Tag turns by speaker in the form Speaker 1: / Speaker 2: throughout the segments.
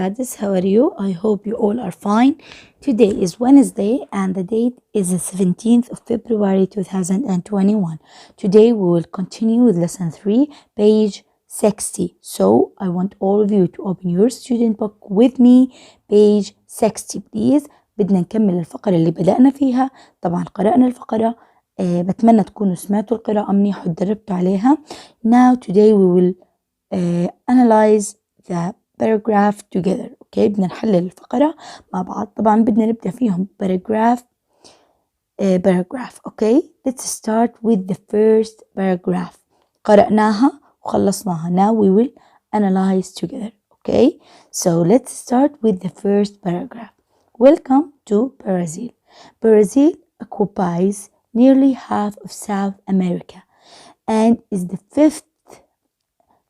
Speaker 1: Sadis. How are you? I hope you all are fine. Today is Wednesday and the date is the 17th of February 2021. Today we will continue with lesson 3, page 60. So I want all of you to open your student book with me, page 60 please. بدنا نكمل الفقرة اللي بدأنا فيها. طبعا قرأنا الفقرة. بتمنى تكونوا سمعتوا القراءة منيح وتدربتوا عليها. Now today we will analyze the paragraph together. Okay, بدنا نحلل الفقرة مع بعض. طبعا بدنا نبدأ فيهم paragraph. Okay, let's start with the first paragraph. قرأناها وخلصناها. Now we will analyze together. Okay, so let's start with the first paragraph. Welcome to Brazil. Brazil occupies nearly half of South America and is the fifth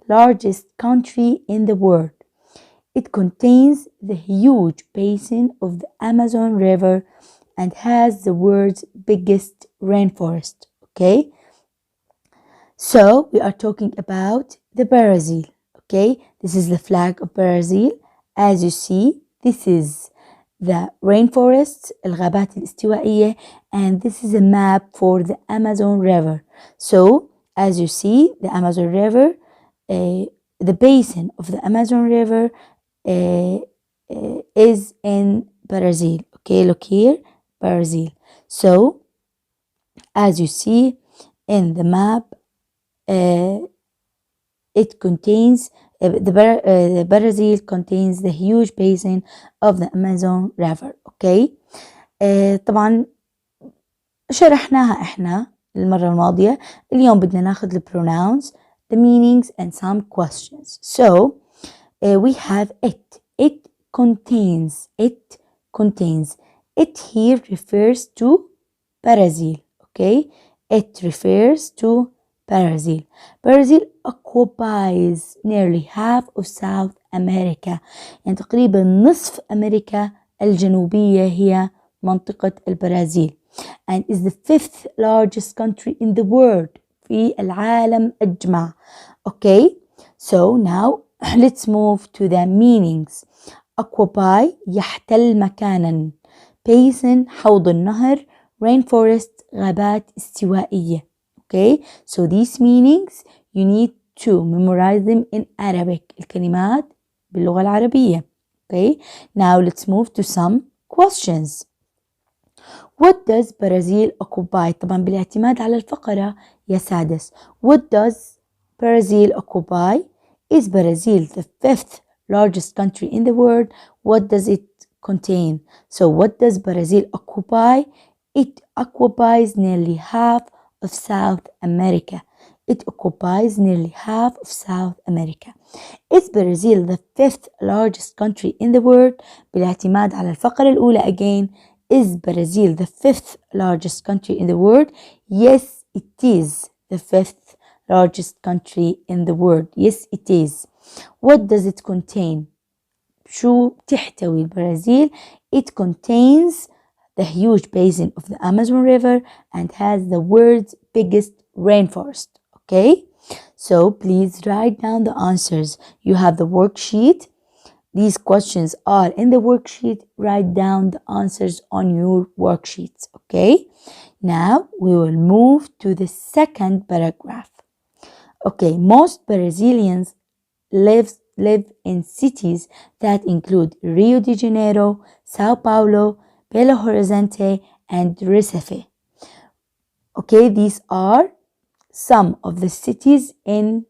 Speaker 1: largest country in the world. It contains the huge basin of the Amazon River and has the world's biggest rainforest. Okay, so we are talking about the Brazil. Okay, this is the flag of Brazil. As you see, this is the rainforests, الغابات الاستوائية, and this is a map for the Amazon River. So, as you see, the Amazon River, the basin of the Amazon River is in Brazil. Okay, look here, Brazil. So, as you see in the map, it contains the Brazil contains the huge basin of the Amazon River. Okay, طبعا شرحناها احنا المرة الماضية. اليوم بدنا ناخذ ال pronouns, the meanings and some questions. So we have it. It contains. It here refers to Brazil. Okay, it refers to Brazil. Brazil occupies nearly half of South America. يعني تقريبا نصف أمريكا الجنوبية هي منطقة البرازيل. And is the fifth largest country in the world. في العالم أجمع. Okay, so now let's move to the meanings. Occupy يحتل مكانا. Basin حوض النهر. Rainforest غابات استوائية. Okay, so these meanings you need to memorize them in Arabic. الكلمات باللغة العربية. Okay, now let's move to some questions. What does Brazil occupy? طبعا بالاعتماد على الفقرة يا سادس. What does Brazil occupy? Is Brazil the fifth largest country in the world? What does it contain? So what does Brazil occupy? It occupies nearly half of South America. It occupies nearly half of South America. Is Brazil the fifth largest country in the world? بالاعتماد على الفقرة الأولى again. Is Brazil the fifth largest country in the world? Yes, it is the fifth largest country in the world. Yes, it is. What does it contain? شو تحتوي البرازيل? It contains the huge basin of the Amazon River and has the world's biggest rainforest. Okay, so please write down the answers. You have the worksheet. These questions are in the worksheet. Write down the answers on your worksheets. Okay, now we will move to the second paragraph. Okay, most Brazilians live in cities that include Rio de Janeiro, Sao Paulo, Belo Horizonte and Recife. Okay, these are some of the cities in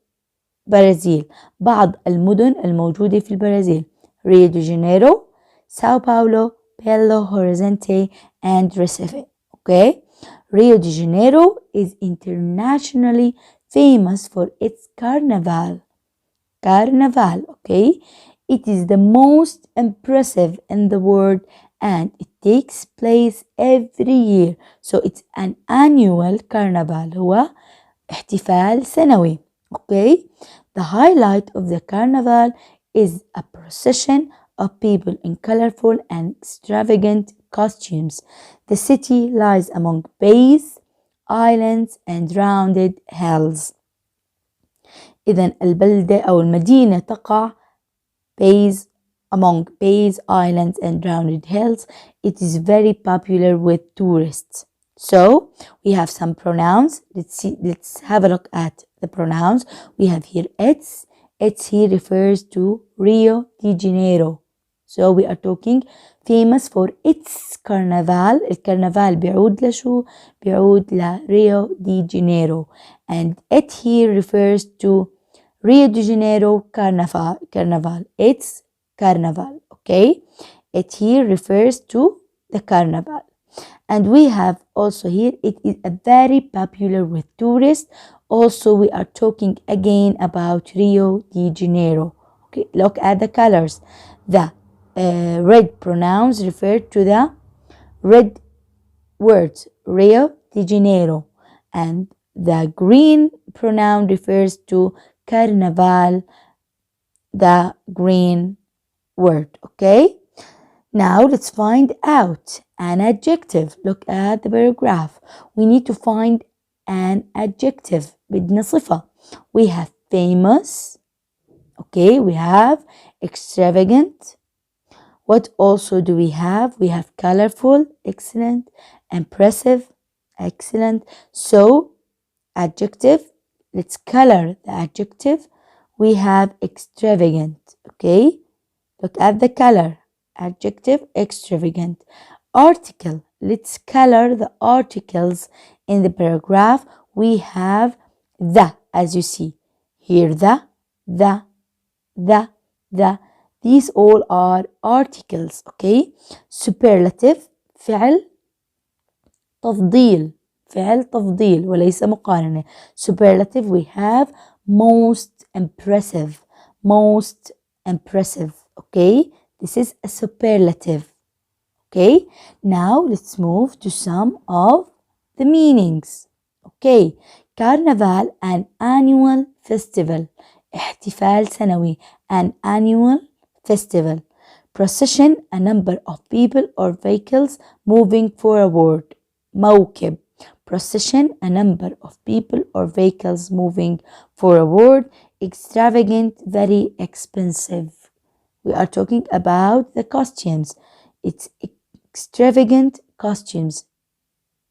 Speaker 1: Brazil. بعض المدن الموجودة في البرازيل. Rio de Janeiro, Sao Paulo, Belo Horizonte and Recife. Okay, Rio de Janeiro is internationally famous for its carnival. Okay, it is the most impressive in the world and it takes place every year. So it's an annual carnival. هو احتفال سنوي. Okay, the highlight of the carnival is a procession of people in colorful and extravagant costumes. The city lies among bays, islands and rounded hills. إذن البلدة أو المدينة تقع bays among bays, islands, and rounded hills. It is very popular with tourists. So we have some pronouns. Let's have a look at the pronouns. We have here its. Its here refers to Rio de Janeiro. So we are talking famous for its carnival. الكرنفال بيعود لشو؟ بيعود ل Rio de Janeiro. And it here refers to Rio de Janeiro carnival. It's carnival, okay? It here refers to the carnival. And we have also here, it is a very popular with tourists. Also, we are talking again about Rio de Janeiro. Okay, look at the colors. The red pronouns refer to the red words, Rio de Janeiro. And the green pronoun refers to Carnival, the green word, okay? Now let's find out an adjective. Look at the paragraph. We need to find an adjective. بدنا صفة. We have famous. Okay, we have extravagant. What also do we have? We have colorful, excellent, impressive, excellent. So, adjective, let's color the adjective. We have extravagant, okay? Look at the color. Adjective, extravagant. Article, let's color the articles in the paragraph. We have the, as you see. Here the. These all are articles, okay? Superlative, فعل تفضيل وليس مقارنة. Superlative, we have most impressive, okay? This is a superlative, okay? Now let's move to some of the meanings, okay? Carnival, an annual festival. احتفال سنوي, an annual festival. Procession, a number of people or vehicles moving forward. موكب. Procession, a number of people or vehicles moving forward. Extravagant, very expensive. We are talking about the costumes. It's extravagant costumes.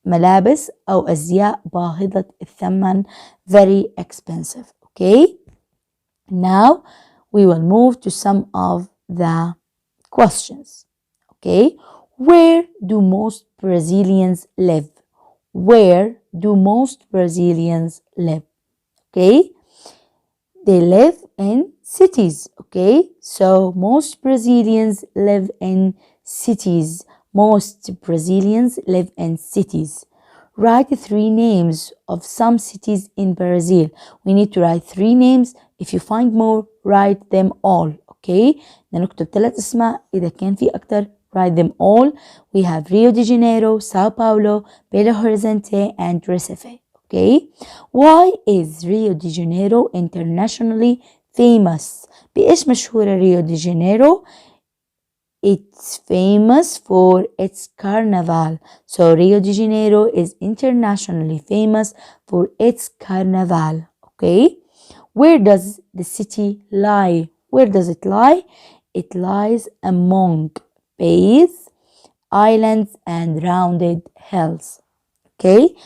Speaker 1: ملابس أو أزياء باهظة الثمن, very expensive. Okay? Now we will move to some of the questions. Okay? Where do most Brazilians live? Where do most Brazilians live? Okay? They live in cities. Okay? So most Brazilians live in cities. Most Brazilians live in cities. Write 3 names of some cities in Brazil. We need to write 3 names. If you find more, write them all. Okay? نكتب 3 اسماء. إذا كان في أكتر, write them all. We have Rio de Janeiro, Sao Paulo, Belo Horizonte, and Recife. Okay? Why is Rio de Janeiro internationally famous? بإيش مشهورة ريو دي جانيرو? It's famous for its carnival. So Rio de Janeiro is internationally famous for its carnival. Okay? Where does the city lie? Where does it lie? It lies among bays, islands, and rounded hills. Okay?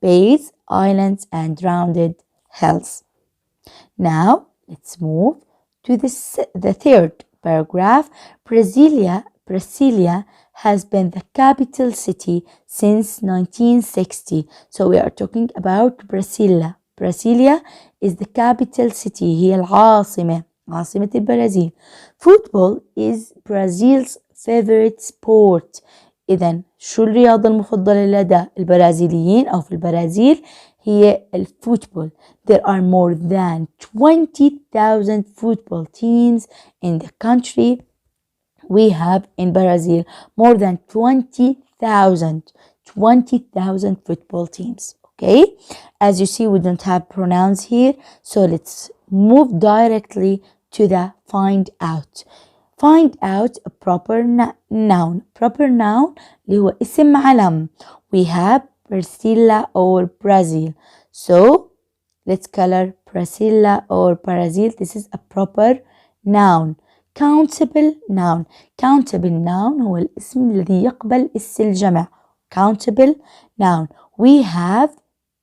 Speaker 1: Bays, islands, and rounded hills. Now, let's move to the third paragraph. Brasilia has been the capital city since 1960. So we are talking about Brasilia. Brasilia is the capital city. هي العاصمة. عاصمة البرازيل. Football is Brazil's favorite sport. إذن شو الرياضة المفضلة لدى البرازيليين أو في البرازيل؟ هي الفوتبول. There are more than 20,000 football teams in the country. We have in Brazil more than 20,000 football teams. Okay, as you see, we don't have pronouns here, so let's move directly to the find out. Find out a proper noun. Proper noun اللي هو اسم علم. We have Brasilia or Brazil. So let's color Brasilia or Brazil. This is a proper noun. countable noun. countable noun هو الاسم الذي يقبل الجمع. countable noun. We have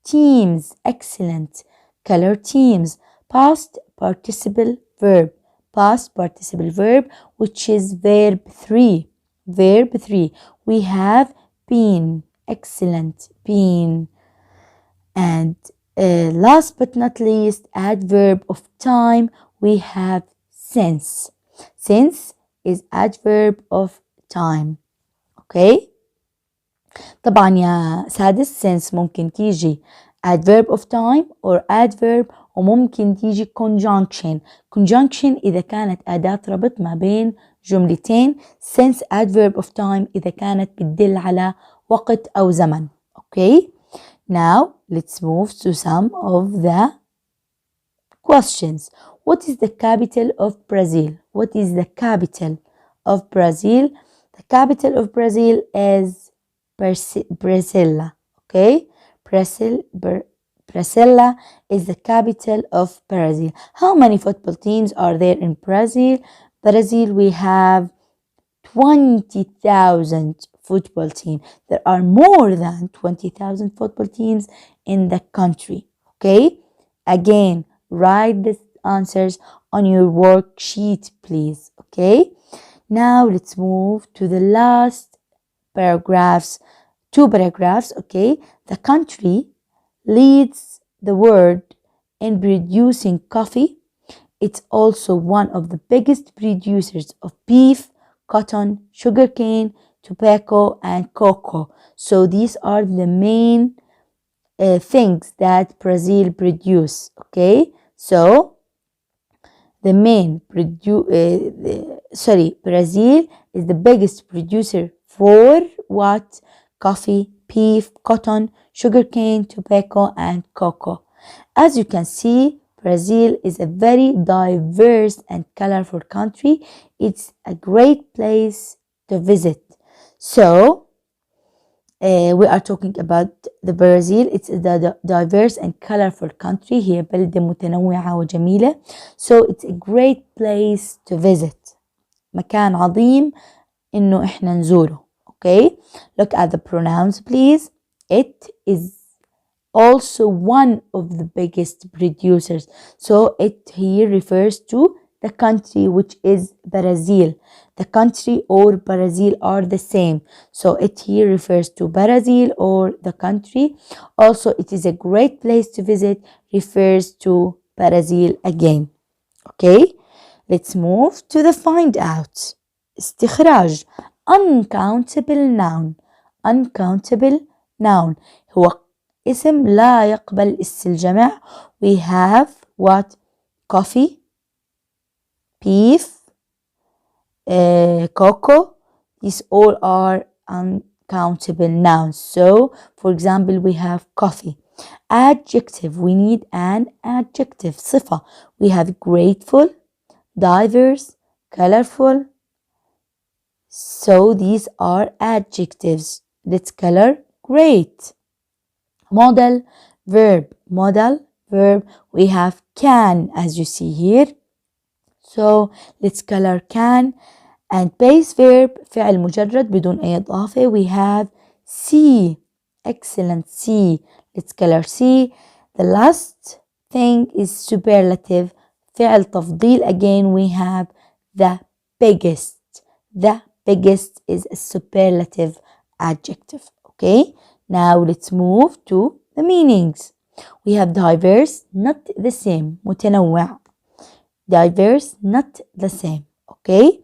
Speaker 1: teams. Excellent. Color teams. Past participle verb. Past participle verb, which is verb 3. Verb 3. We have been. Excellent. Been. And last but not least, adverb of time, we have since. Since is adverb of time. Okay. طبعا يا سادس since ممكن تيجي adverb of time or adverb وممكن تيجي conjunction. conjunction إذا كانت أداة ربط ما بين جملتين. since adverb of time إذا كانت بتدل على وقت أو زمن. Okay. Now let's move to some of the questions. What is the capital of Brazil? What is the capital of Brazil? The capital of Brazil is Brasilia. Okay, Brasilia is the capital of Brazil. How many football teams are there in Brazil? Brazil, we have 20,000 football teams. There are more than 20,000 football teams in the country. Okay, again, write the answers on your worksheet, please. Okay, now let's move to the last paragraphs. 2 paragraphs. Okay, the country leads the world in producing coffee. It's also one of the biggest producers of beef, cotton, sugarcane, tobacco, and cocoa. So these are the main things that Brazil produce. Okay, so the main Brazil is the biggest producer for what? Coffee, beef, cotton, sugarcane, tobacco, and cocoa. As you can see, Brazil is a very diverse and colorful country. It's a great place to visit. So, we are talking about the Brazil. It's a diverse and colorful country. هي بلدة متنوعة وجميلة. So, it's a great place to visit. مكان عظيم إنه إحنا نزوره. Okay, look at the pronouns, please. It is also one of the biggest producers. So it here refers to the country, which is Brazil. The country or Brazil are the same. So it here refers to Brazil or the country. Also, it is a great place to visit, refers to Brazil again. Okay, let's move to the find out. استخراج. Uncountable noun. Uncountable noun هو اسم لا يقبل الجمع. We have what? Coffee, beef, cocoa. These all are uncountable nouns. So, for example, we have coffee. Adjective. We need an adjective. صفة. We have grateful, diverse, colorful. So these are adjectives. Let's color great. Modal verb. Modal verb. We have can, as you see here. So let's color can. And base verb فعل مجرد بدون أي إضافة. We have see. Excellent. See. Let's color see. The last thing is superlative. فعل تفضيل. Again we have the biggest. The biggest is a superlative adjective. Okay, now let's move to the meanings. We have diverse, not the same. متنوع. Diverse, not the same. Okay,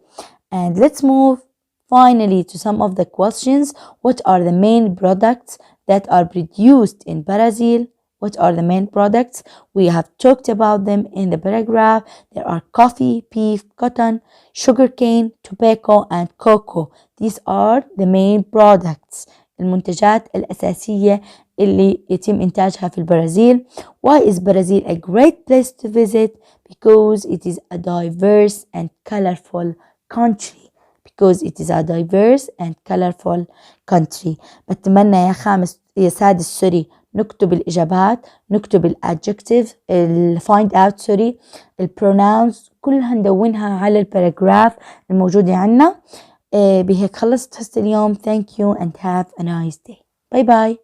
Speaker 1: and let's move finally to some of the questions. What are the main products that are produced in Brazil? What are the main products? We have talked about them in the paragraph. There are coffee, beef, cotton, sugarcane, tobacco, and cocoa. These are the main products. المنتجات الأساسية اللي يتم إنتاجها في البرازيل. Why is Brazil a great place to visit? Because it is a diverse and colorful country. Because it is a diverse and colorful country. بتمنى يا سادس سوري نكتب الإجابات، نكتب الادجكتيف، find out البروناونز كلها ندونها على الباراجراف الموجودة عنا. بهيك خلصت حصة اليوم. Thank you and have a nice day. باي باي.